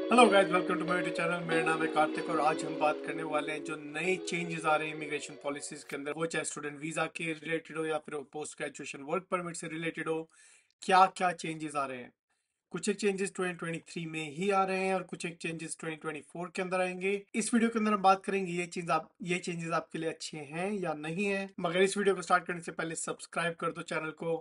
Hello guys, welcome to my YouTube channel. मेरा नाम है कार्तिक और आज हम बात करने वाले हैं जो नए चेंजेस आ रहे हैं इमिग्रेशन पॉलिसीज के अंदर, वो चाहे स्टूडेंट वीजा के रिलेटेड हो या फिर पोस्ट ग्रेजुएशन वर्क परमिट से रिलेटेड हो। क्या क्या चेंजेस आ रहे हैं। कुछ एक चेंजेस 2023 में ही आ रहे हैं और कुछ एक चेंजेस 2024 के अंदर आएंगे। इस वीडियो के अंदर हम बात करेंगे ये चेंजेस आपके लिए अच्छे हैं या नहीं है। मगर इस वीडियो को स्टार्ट करने से पहले सब्सक्राइब कर दो चैनल को,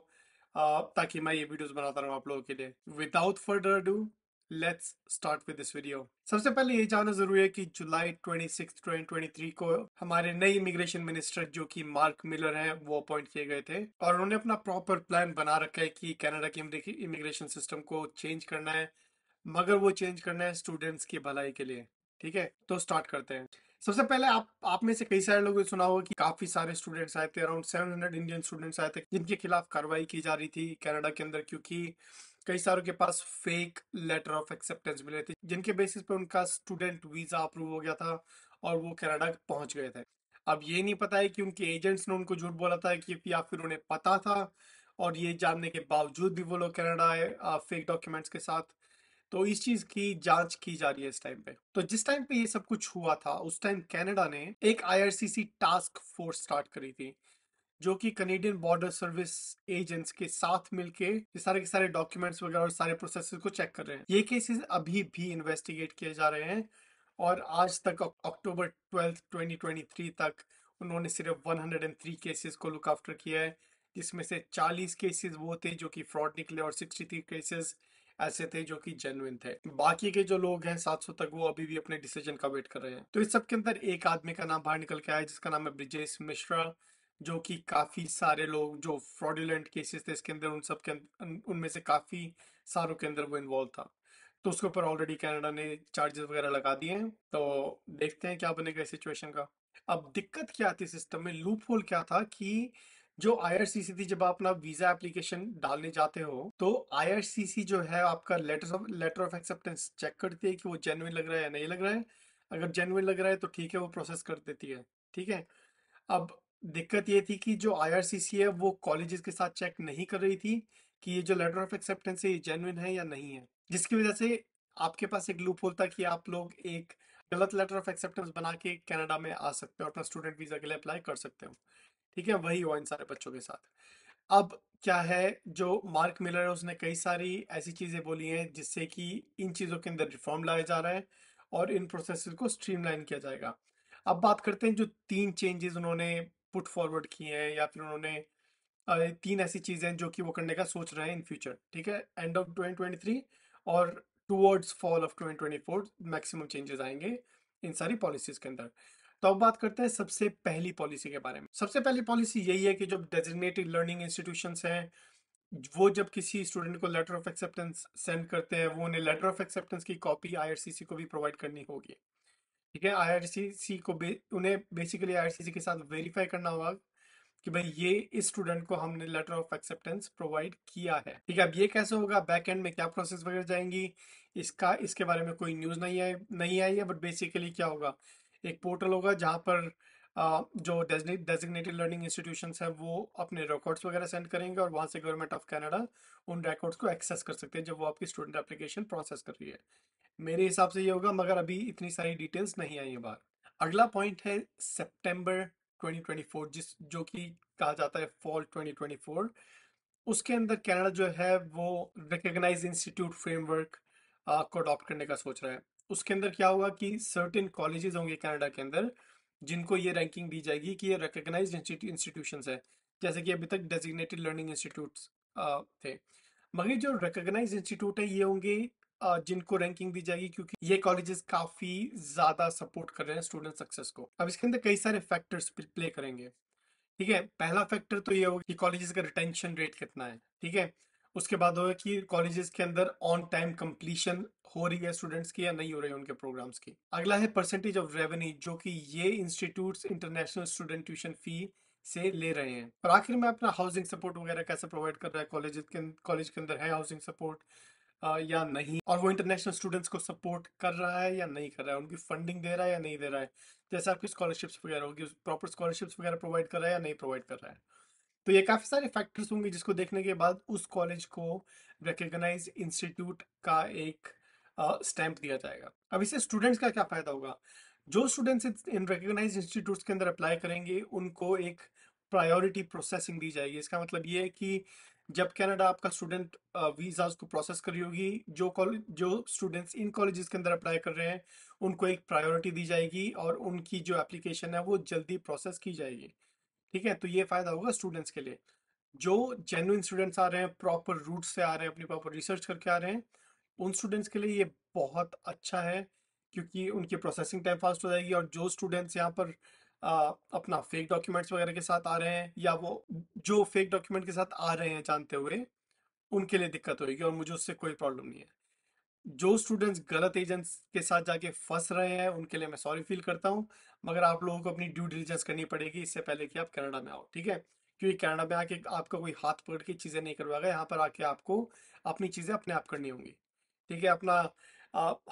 ताकि मैं ये वीडियोस बनाता रहूं आप लोगों के लिए। Without further do, let's start with this video. सबसे पहले ये जानना जरूरी है कि जुलाई 26 2023 को हमारे नए इमिग्रेशन मिनिस्टर जो कि मार्क मिलर हैं वो अपॉइंट किए गए थे और उन्होंने अपना प्रॉपर प्लान बना रखा है कि कनाडा के इमिग्रेशन सिस्टम को चेंज करना है। मगर वो चेंज करना है स्टूडेंट्स की भलाई के लिए। ठीक है, तो स्टार्ट करते हैं। सबसे पहले आप में से कई सारे लोगों ने सुना होगा कि काफी सारे स्टूडेंट्स आए थे, अराउंड 700 इंडियन स्टूडेंट्स आए थे जिनके खिलाफ कार्रवाई की जा रही थी कनाडा के अंदर, क्योंकि कई सारों के पास फेक लेटर ऑफ एक्सेप्टेंस मिले थे जिनके बेसिस पे उनका स्टूडेंट वीजा अप्रूव हो गया था और वो कनाडा पहुंच गए थे। अब ये नहीं पता है कि उनके एजेंट्स ने उनको झूठ बोला था कि या फिर उन्हें पता था और ये जानने के बावजूद भी वो लोग कनाडा आए फेक डॉक्यूमेंट्स के साथ। तो इस चीज की जांच की जा रही है इस टाइम पे। तो जिस टाइम पे ये सब कुछ हुआ था उस टाइम कनाडा ने एक आईआरसीसी टास्क फोर्स स्टार्ट करी थी जो कि कनेडियन बॉर्डर सर्विस एजेंट्स के साथ मिलके ये सारे के सारे डॉक्यूमेंट्स वगैरह और सारे प्रोसेसेस को चेक कर रहे हैं। ये केसेस अभी भी इन्वेस्टिगेट किए जा रहे हैं और आज तक अक्टूबर 12 2023 तक उन्होंने सिर्फ 103 केसेस को लुक आफ्टर किया है, जिसमें से 40 केसेस वो थे जो कि फ्रॉड निकले और 63 केसेस ऐसे थे जो कि जेन्युइन थे। बाकी के जो लोग हैं 700 तक, वो अभी भी अपने डिसीजन का वेट कर रहे हैं। तो इस सब के अंदर एक आदमी का नाम बाहर निकल के आया जिसका नाम है ब्रिजेश मिश्रा, जो कि काफी सारे लोग जो फ्रॉडुलेंट केसेस थे इसके अंदर उन सब के उनमें से काफी सारों के अंदर वो इन्वॉल्व था। तो उसके ऊपर ऑलरेडी कनाडा ने चार्जेस वगैरह लगा दिए हैं। तो देखते हैं क्या बनेगा इस सिचुएशन का। अब दिक्कत क्या थी सिस्टम में, लूप होल क्या था कि जो आईआरसीसी थी, जब आप अपना वीजा एप्लीकेशन डालने जाते हो तो आईआरसीसी जो है आपका लेटर ऑफ एक्सेप्टेंस चेक करती है कि वो जेन्युइन लग रहा है या नहीं लग रहा है। अगर जेन्युइन लग रहा है तो ठीक है, वो प्रोसेस कर देती है। ठीक है। अब दिक्कत ये थी कि जो आईआरसीसी है वो कॉलेजेस के साथ चेक नहीं कर रही थी कि ये जो लेटर ऑफ एक्सेप्टेंस है ये जेन्युइन है या नहीं है, जिसकी वजह से आपके पास एक लूप होल था कि आप लोग एक गलत लेटर ऑफ एक्सेप्टेंस बना के कनाडा में आ सकते हो, अपना स्टूडेंट वीजा के लिए अप्लाई कर सकते हो। ठीक है, वही हुआ इन सारे बच्चों के साथ। अब क्या है, जो मार्क मिलर है उसने कई सारी ऐसी चीजें बोली हैं जिससे कि इन चीजों के अंदर रिफॉर्म लाया जा रहा है और इन प्रोसेस को स्ट्रीमलाइन किया जाएगा। अब बात करते हैं जो तीन चेंजेस उन्होंने पुट फॉरवर्ड किए हैं या फिर उन्होंने तीन ऐसी चीजें हैं जो कि वो करने का सोच रहे हैं इन फ्यूचर। ठीक है, एंड ऑफ 2023 और towards fall of 2024 maximum changes आएंगे इन सारी पॉलिसीज के अंदर। तो अब बात करते हैं सबसे पहली पॉलिसी के बारे में। सबसे पहली पॉलिसी यही है कि जो डेजिग्नेटेड लर्निंग इंस्टीट्यूशंस हैं वो जब किसी स्टूडेंट को लेटर ऑफ एक्सेप्टेंस सेंड करते हैं वो उन्हें लेटर ऑफ एक्सेप्टेंस की कॉपी आईआरसीसी को भी प्रोवाइड करनी होगी। ठीक है, आईआरसीसी को उन्हें बेसिकली आईआरसीसी के साथ वेरीफाई करना होगा कि भाई ये इस स्टूडेंट को हमने लेटर ऑफ एक्सेप्टेंस प्रोवाइड किया है। ठीक है, अब ये कैसे होगा, बैक एंड में क्या प्रोसेस वगैरह जाएंगी, इसके बारे में कोई न्यूज़ नहीं आई है। बट बेसिकली क्या होगा, एक पोर्टल होगा जहाँ पर जो डेजिग्नेटेड लर्निंग इंस्टीट्यूशंस है वो अपने रिकॉर्ड्स वगैरह सेंड करेंगे और वहाँ से गवर्नमेंट ऑफ कनाडा उन रिकॉर्ड्स को एक्सेस कर सकते हैं जब वो आपकी स्टूडेंट एप्लीकेशन प्रोसेस कर रही है। मेरे हिसाब से ये होगा, मगर अभी इतनी सारी डिटेल्स नहीं आई है बाहर। अगला पॉइंट है सितंबर 2024, जो कि कहा जाता है फॉल 2024। उसके अंदर कनाडा जो है वो रिकग्नाइज इंस्टीट्यूट फ्रेमवर्क को अडॉप्ट करने का सोच रहा है। उसके अंदर क्या होगा कि सर्टेन कॉलेजेस होंगे कनाडा के अंदर जिनको ये रैंकिंग दी जाएगी कि ये रिकग्नाइज्ड इंस्टीट्यूशंस है, जैसे कि अभी तक डेजिग्नेटेड लर्निंग इंस्टीट्यूट्स थे। मगर जो रिकॉग्नाइज इंस्टीट्यूट है ये होंगे जिनको रैंकिंग दी जाएगी क्योंकि ये कॉलेजेस काफी ज्यादा सपोर्ट कर रहे हैं स्टूडेंट सक्सेस को। अब इसके अंदर कई सारे फैक्टर्स प्ले करेंगे। ठीक है, पहला फैक्टर तो ये होगा कि कॉलेजेस का रिटेंशन रेट कितना है। ठीक है, उसके बाद होगा कि कॉलेजेस के अंदर ऑन टाइम कंप्लीशन हो रही है स्टूडेंट्स की या नहीं हो रही है उनके प्रोग्राम्स की। अगला है परसेंटेज ऑफ रेवेन्यू जो कि ये institutes international student tuition fee से ले रहे हैं। और आखिर में अपना हाउसिंग सपोर्ट वगैरह कैसे प्रोवाइड कर रहा है कॉलेज के अंदर है हाउसिंग सपोर्ट या नहीं, और वो इंटरनेशनल स्टूडेंट्स को सपोर्ट कर रहा है या नहीं कर रहा है, उनकी फंडिंग दे रहा है या नहीं दे रहा है। जैसे आपकी स्कॉलरशिप्स वगैरह होगी, प्रॉपर स्कॉलरशिप्स वगैरह प्रोवाइड कर रहा है या नहीं प्रोवाइड कर रहा है। तो ये काफी सारे फैक्टर्स होंगे जिसको देखने के बाद उस कॉलेज को रिकग्नाइज इंस्टीट्यूट का एक स्टैंप दिया जाएगा। अब इससे स्टूडेंट्स का क्या फायदा होगा? जो स्टूडेंट्स इन रिकॉग्नाइज्ड इंस्टीट्यूट्स के अंदर अप्लाई करेंगे उनको एक प्रायोरिटी प्रोसेसिंग दी जाएगी। इसका मतलब ये है कि जब कनाडा आपका स्टूडेंट वीजा उसको प्रोसेस करी होगी, जो स्टूडेंट्स इन कॉलेजेस के अंदर अप्लाई कर रहे हैं उनको एक प्रायोरिटी दी जाएगी और उनकी जो एप्लीकेशन है वो जल्दी प्रोसेस की जाएगी। ठीक है, तो ये फायदा होगा स्टूडेंट्स के लिए। जो जेन्युइन स्टूडेंट्स आ रहे हैं, प्रॉपर रूट से आ रहे हैं, अपनी प्रॉपर रिसर्च करके आ रहे हैं, उन स्टूडेंट्स के लिए ये बहुत अच्छा है, क्योंकि उनकी प्रोसेसिंग टाइम फास्ट हो जाएगी। और जो स्टूडेंट्स यहाँ पर अपना फेक डॉक्यूमेंट्स वगैरह के साथ आ रहे हैं, या वो जो फेक डॉक्यूमेंट के साथ आ रहे हैं जानते हुए, उनके लिए दिक्कत होगी, और मुझे उससे कोई प्रॉब्लम नहीं है। जो स्टूडेंट्स गलत एजेंट्स के साथ जाके फंस रहे हैं उनके लिए मैं सॉरी फील करता हूँ, मगर आप लोगों को अपनी ड्यू डिलिजेंस करनी पड़ेगी इससे पहले कि आप कनाडा में आओ। ठीक है, क्योंकि कनाडा में आके आपका कोई हाथ पकड़ के चीज़ें नहीं करवाएगा, यहाँ पर आके आपको अपनी चीज़ें अपने आप करनी होंगी। ठीक है, अपना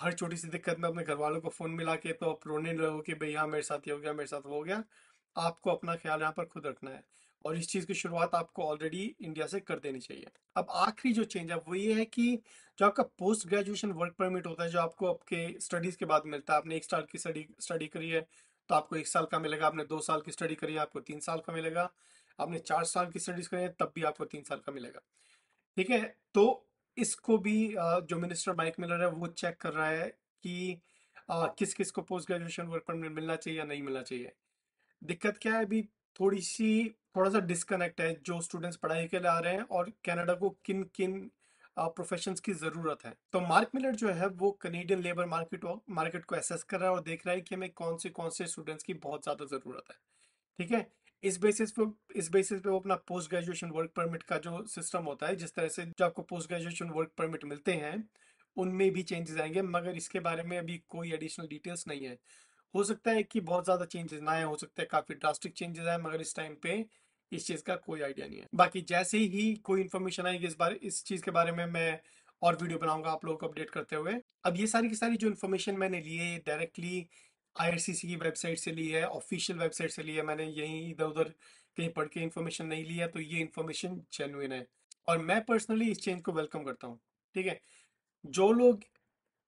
हर छोटी सी दिक्कत में अपने घर वालों को फ़ोन मिला के तो आप रोने लगो कि भाई हाँ मेरे साथ ये हो गया, मेरे साथ वो हो गया। आपको अपना ख्याल यहाँ पर खुद रखना है, और इस चीज़ की शुरुआत आपको ऑलरेडी इंडिया से कर देनी चाहिए। अब आखिरी जो चेंज है वो ये है कि जो आपका पोस्ट ग्रेजुएशन वर्क परमिट होता है, जो आपको आपके स्टडीज के बाद मिलता है, आपने 1 साल की स्टडी करी है तो आपको 1 साल का मिलेगा, आपने 2 साल की स्टडी करी है आपको 3 साल का मिलेगा, आपने 4 साल की स्टडीज करी है तब भी आपको 3 साल का मिलेगा। ठीक है, तो इसको भी जो मिनिस्टर माइक मिलर है वो चेक कर रहा है कि किस किस को पोस्ट ग्रेजुएशन वर्क परमिट मिलना चाहिए या नहीं मिलना चाहिए। दिक्कत क्या है अभी, थोड़ा सा डिस्कनेक्ट है जो स्टूडेंट्स पढ़ाई के लिए आ रहे हैं और कनाडा को किन किन प्रोफेशंस की ज़रूरत है। तो मार्क मिलर जो है वो कनेडियन लेबर मार्केट को एसेस कर रहा है और देख रहा है कि हमें कौन से स्टूडेंट्स की बहुत ज़्यादा ज़रूरत है। ठीक है, इस बेसिस पे वो अपना पोस्ट ग्रेजुएशन वर्क परमिट का जो सिस्टम होता है, जिस तरह से जो आपको पोस्ट ग्रेजुएशन वर्क परमिट मिलते हैं उनमें भी चेंजेस आएंगे, मगर इसके बारे में अभी कोई एडिशनल डिटेल्स नहीं है। हो सकता है कि बहुत ज़्यादा चेंजेस ना आए, हो सकता है काफ़ी ड्रास्टिक चेंजेस आए, मगर इस टाइम पे इस चीज़ का कोई आइडिया नहीं है। बाकी जैसे ही कोई इन्फॉर्मेशन आएगी इस चीज़ के बारे में मैं और वीडियो बनाऊंगा आप लोगों को अपडेट करते हुए। अब ये सारी की सारी जो इन्फॉर्मेशन मैंने ली है डायरेक्टली आईआरसीसी की वेबसाइट से ली है, ऑफिशियल वेबसाइट से ली है, मैंने यहीं इधर उधर कहीं पढ़ के इन्फॉर्मेशन नहीं ली है, तो ये इन्फॉर्मेशन जेन्युइन है और मैं पर्सनली इस चेंज को वेलकम करता हूँ। ठीक है, जो लोग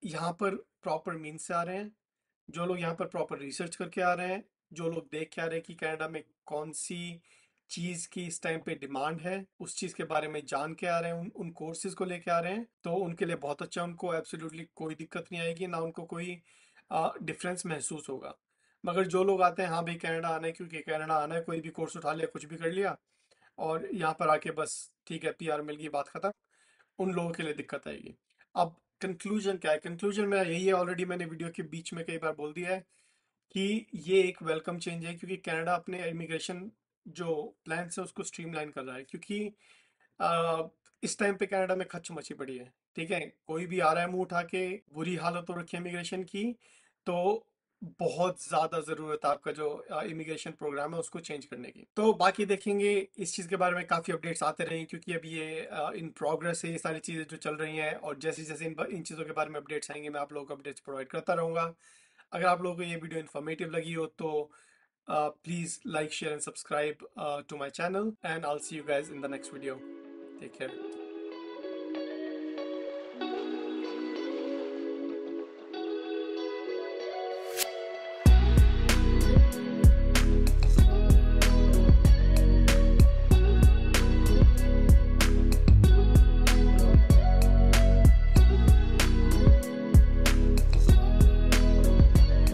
यहाँ पर प्रॉपर मीन्स से आ रहे हैं, जो लोग यहाँ पर प्रॉपर रिसर्च करके आ रहे हैं, जो लोग देख के आ रहे हैं कि कनाडा में कौन सी चीज़ की इस टाइम पे डिमांड है, उस चीज़ के बारे में जान के आ रहे हैं, उन कोर्सेज को लेके आ रहे हैं, तो उनके लिए बहुत अच्छा, उनको एब्सोल्युटली कोई दिक्कत नहीं आएगी, ना उनको कोई डिफरेंस महसूस होगा। मगर जो लोग आते हैं हाँ भाई कनाडा आना है क्योंकि कनाडा आना है, कोई भी कोर्स उठा लिया, कुछ भी कर लिया और यहाँ पर आके बस ठीक है पीआर मिल गई, बात खत्म, उन लोगों के लिए दिक्कत आएगी। अब कंक्लूजन क्या है? कंक्लूजन मेरा यही है, ऑलरेडी मैंने वीडियो के बीच में कई बार बोल दिया है कि ये एक वेलकम चेंज है, क्योंकि कनाडा अपने इमिग्रेशन जो प्लान है उसको स्ट्रीमलाइन कर रहा है, क्योंकि अ, इस टाइम पे कनाडा में खच मची पड़ी है। ठीक है, कोई भी आ रहा है मुंह उठा के, बुरी हालत हो रखी है इमिग्रेशन की, तो बहुत ज्यादा जरूरत है आपका जो इमिग्रेशन प्रोग्राम है उसको चेंज करने की। तो बाकी देखेंगे, इस चीज के बारे में काफी अपडेट्स आते रहेंगे, क्योंकि अभी ये इन प्रोग्रेस है ये सारी चीजें जो चल रही हैं, और जैसे जैसे इन चीजों के बारे में अपडेट्स आएंगे मैं आप लोगों को अपडेट्स प्रोवाइड करता रहूंगा। अगर आप लोगों को ये वीडियो इन्फॉर्मेटिव लगी हो तो please like, share and subscribe to my channel, and I'll see you guys in the next video. Take care.